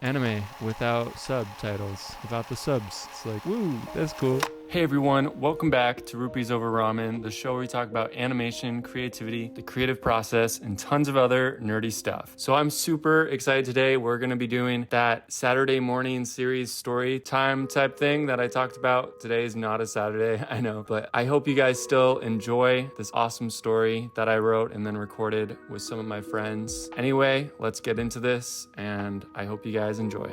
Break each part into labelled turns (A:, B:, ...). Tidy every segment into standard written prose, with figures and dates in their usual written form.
A: anime without subtitles, without the subs. It's like, woo, that's cool. Hey everyone, welcome back to Rupees Over Ramen, the show where we talk about animation, creativity, the creative process, and tons of other nerdy stuff. So I'm super excited today. We're going to be doing that Saturday morning series story time type thing that I talked about. Today is not a Saturday, I know, but I hope you guys still enjoy this awesome story that I wrote and then recorded with some of my friends. Anyway, let's get into this, and I hope you guys enjoy.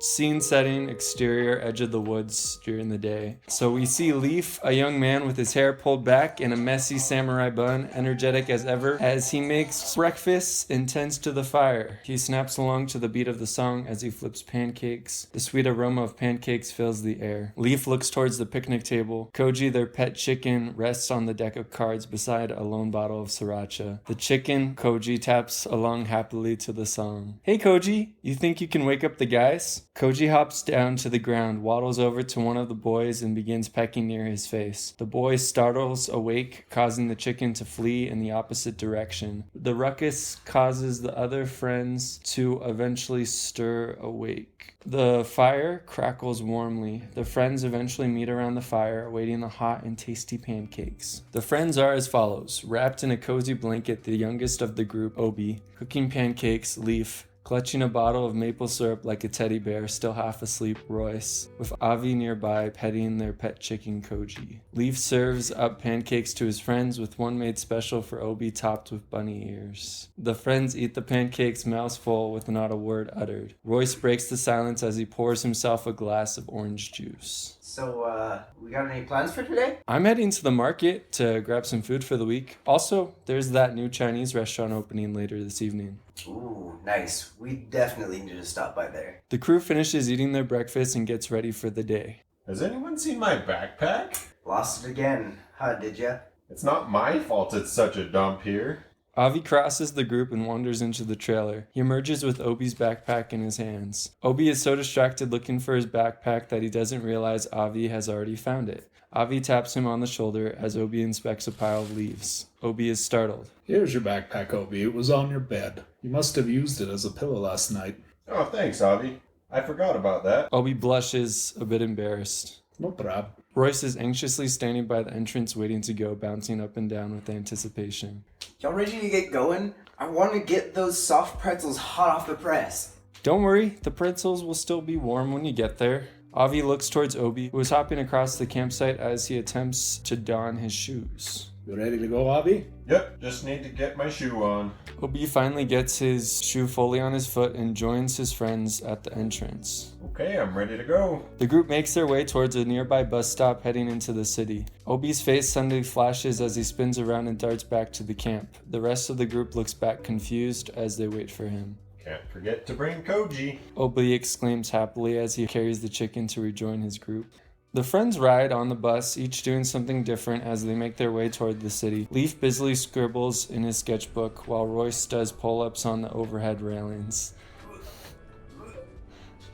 A: Scene setting, exterior, edge of the woods during the day. So we see Leaf, a young man with his hair pulled back in a messy samurai bun, energetic as ever, as he makes breakfast and tends to the fire. He snaps along to the beat of the song as he flips pancakes. The sweet aroma of pancakes fills the air. Leaf looks towards the picnic table. Koji, their pet chicken, rests on the deck of cards beside a lone bottle of sriracha. The chicken, Koji, taps along happily to the song. Hey Koji, you think you can wake up the guys? Koji hops down to the ground, waddles over to one of the boys, and begins pecking near his face. The boy startles awake, causing the chicken to flee in the opposite direction. The ruckus causes the other friends to eventually stir awake. The fire crackles warmly. The friends eventually meet around the fire, awaiting the hot and tasty pancakes. The friends are as follows. Wrapped in a cozy blanket, the youngest of the group, Obi, cooking pancakes, Leaf, clutching a bottle of maple syrup like a teddy bear, still half asleep, Royce, with Avi nearby petting their pet chicken, Koji. Leaf serves up pancakes to his friends, with one made special for Obi topped with bunny ears. The friends eat the pancakes mouths full with not a word uttered. Royce breaks the silence as he pours himself a glass of orange juice.
B: So, we got any plans for today?
A: I'm heading to the market to grab some food for the week. Also, there's that new Chinese restaurant opening later this evening.
B: Ooh, nice. We definitely need to stop by there.
A: The crew finishes eating their breakfast and gets ready for the day.
C: Has anyone seen my backpack?
B: Lost it again, huh, did ya?
C: It's not my fault it's such a dump here.
A: Avi crosses the group and wanders into the trailer. He emerges with Obi's backpack in his hands. Obi is so distracted looking for his backpack that he doesn't realize Avi has already found it. Avi taps him on the shoulder as Obi inspects a pile of leaves. Obi is startled.
D: Here's your backpack, Obi. It was on your bed. You must have used it as a pillow last night.
C: Oh, thanks, Avi. I forgot about that.
A: Obi blushes, a bit embarrassed.
D: No prob.
A: Royce is anxiously standing by the entrance waiting to go, bouncing up and down with anticipation.
B: Y'all ready to get going? I want to get those soft pretzels hot off the press.
A: Don't worry, the pretzels will still be warm when you get there. Avi looks towards Obi, who is hopping across the campsite as he attempts to don his shoes.
D: You ready to go, Avi?
C: Yep, just need to get my shoe on.
A: Obi finally gets his shoe fully on his foot and joins his friends at the entrance.
C: Okay, I'm ready to go.
A: The group makes their way towards a nearby bus stop heading into the city. Obi's face suddenly flashes as he spins around and darts back to the camp. The rest of the group looks back confused as they wait for him.
C: Can't forget to bring Koji.
A: Obi exclaims happily as he carries the chicken to rejoin his group. The friends ride on the bus, each doing something different as they make their way toward the city. Leaf busily scribbles in his sketchbook while Royce does pull-ups on the overhead railings.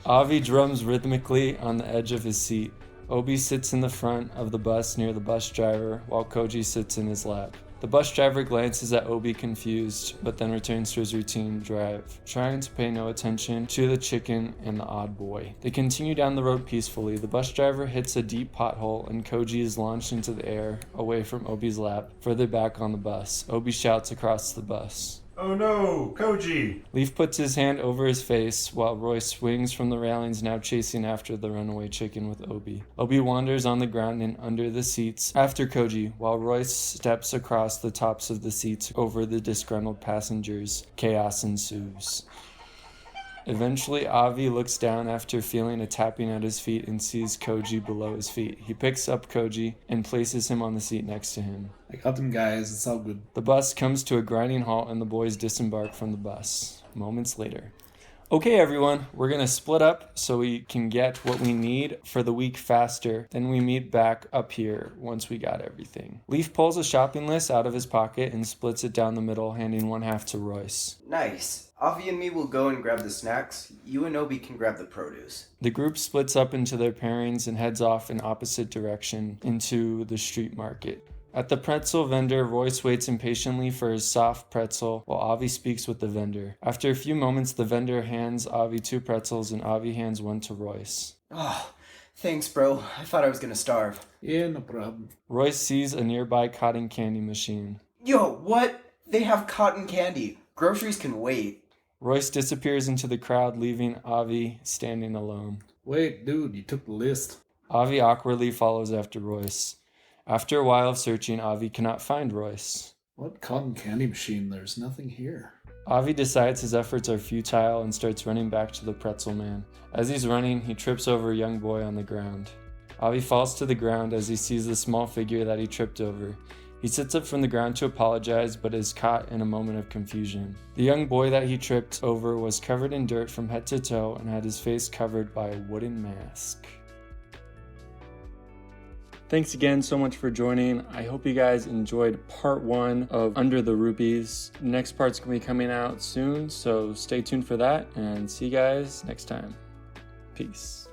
A: Avi drums rhythmically on the edge of his seat. Obi sits in the front of the bus near the bus driver while Koji sits in his lap. The bus driver glances at Obi confused, but then returns to his routine drive, trying to pay no attention to the chicken and the odd boy. They continue down the road peacefully. The bus driver hits a deep pothole and Koji is launched into the air, away from Obi's lap, further back on the bus. Obi shouts across the bus.
C: Oh no, Koji!
A: Leaf puts his hand over his face while Roy swings from the railings, now chasing after the runaway chicken with Obi. Obi wanders on the ground and under the seats after Koji, while Roy steps across the tops of the seats over the disgruntled passengers. Chaos ensues. Eventually, Avi looks down after feeling a tapping at his feet and sees Koji below his feet. He picks up Koji and places him on the seat next to him.
D: I got them, guys. It's all good.
A: The bus comes to a grinding halt and the boys disembark from the bus. Moments later. Okay, everyone, we're going to split up so we can get what we need for the week faster. Then we meet back up here once we got everything. Leaf pulls a shopping list out of his pocket and splits it down the middle, handing one half to Royce.
B: Nice. Avi and me will go and grab the snacks. You and Obi can grab the produce.
A: The group splits up into their pairings and heads off in opposite direction into the street market. At the pretzel vendor, Royce waits impatiently for his soft pretzel while Avi speaks with the vendor. After a few moments, the vendor hands Avi 2 pretzels and Avi hands one to Royce.
B: Oh, thanks, bro. I thought I was gonna starve.
D: Yeah, no problem.
A: Royce sees a nearby cotton candy machine.
B: Yo, what? They have cotton candy. Groceries can wait.
A: Royce disappears into the crowd, leaving Avi standing alone.
D: Wait, dude, you took the list.
A: Avi awkwardly follows after Royce. After a while of searching, Avi cannot find Royce.
D: What cotton candy machine? There's nothing here.
A: Avi decides his efforts are futile and starts running back to the pretzel man. As he's running, he trips over a young boy on the ground. Avi falls to the ground as he sees the small figure that he tripped over. He sits up from the ground to apologize, but is caught in a moment of confusion. The young boy that he tripped over was covered in dirt from head to toe and had his face covered by a wooden mask. Thanks again so much for joining. I hope you guys enjoyed part 1 of Under the Rupees. Next part's going to be coming out soon, so stay tuned for that, and see you guys next time. Peace.